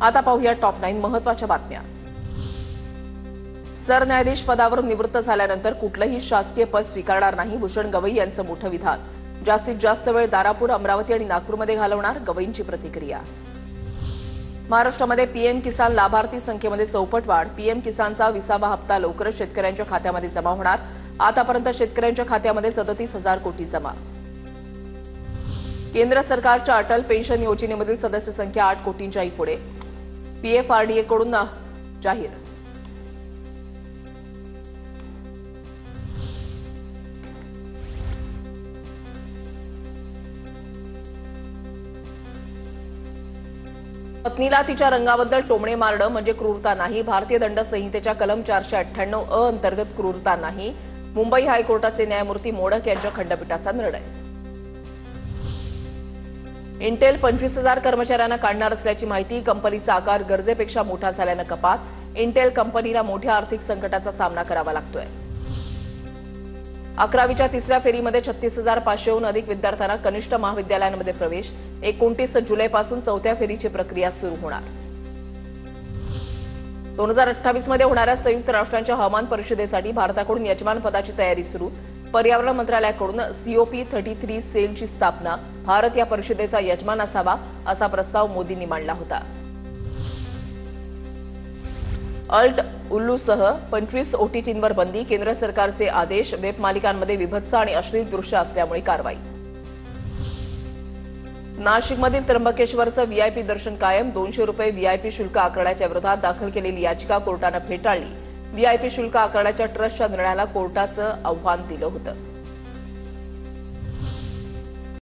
आता पाहूया टॉप 9 महत्त्वाच्या बातम्या। सरन्यायाधीश पदावरून निवृत्त झाल्यानंतर कुठलंही शासकीय पद स्वीकारणार नाही, भूषण गवई यांचं मोठं विधान। जास्तीत जास्त वेळ दारापूर, अमरावती आणि नागपूरमध्ये घालवणार, गवईंची प्रतिक्रिया। महाराष्ट्रामध्ये पीएम किसान लाभार्थी संख्येमध्ये चौपट वाढ, पीएम किसानचा 20वा हप्ता लवकरच शेतकऱ्यांच्या खात्यामध्ये जमा होणार। आतापर्यंत शेतकऱ्यांच्या खात्यामध्ये 37,000 कोटी जमा। केंद्र सरकारच्या अटल पेन्शन योजनेमधील सदस्य संख्या 8 कोटींच्याही पुढे, पीएफआरडीए कडून जाहीर। पत्नीला तिच्या रंगाबद्दल टोमणे मारणं म्हणजे क्रूरता नाही, भारतीय दंड संहितेच्या कलम 498 अ अंतर्गत क्रूरता नाही, मुंबई हायकोर्टाचे न्यायमूर्ती मोडक यांच्या खंडपीठाचा निर्णय। इंटेल 25,000 कर्मचाऱ्यांना काढणार असल्याची माहिती, कंपनीचा आकार गरजेपेक्षा मोठा झाल्यानं कपात, इंटेल कंपनीला मोठ्या आर्थिक संकटाचा सामना करावा लागतोय। 11वीच्या तिसऱ्या फेरीमध्ये 36,500हून अधिक विद्यार्थ्यांना कनिष्ठ महाविद्यालयांमध्ये प्रवेश, 29 जुलैपासून चौथ्या फेरीची प्रक्रिया सुरू होणार। 2028 मध्ये होणाऱ्या संयुक्त राष्ट्रांच्या हवामान परिषदेसाठी भारताकडून यजमान पदाची तयारी सुरू, पर्यावरण मंत्रालयाकडून COP33 सेलची स्थापना, भारत या परिषदेचा यजमान असावा असा प्रस्ताव मोदींनी मांडला होता। अल्ट उल्लूसह 25 OTTंवर बंदी, केंद्र सरकारचे आदेश, वेब मालिकांमध्ये विभत्स आणि अश्लील दृश्य असल्यामुळे कारवाई। नाशिकमधील त्र्यंबकेश्वरचं व्हीआयपी दर्शन कायम, 200 रुपये व्हीआयपी शुल्क आकारण्याच्या विरोधात दाखल केलेली याचिका कोर्टानं फेटाळली, व्हीआयपी शुल्क आकारण्याच्या ट्रस्टच्या निर्णयाला कोर्टाचं आव्हान दिलं होतं।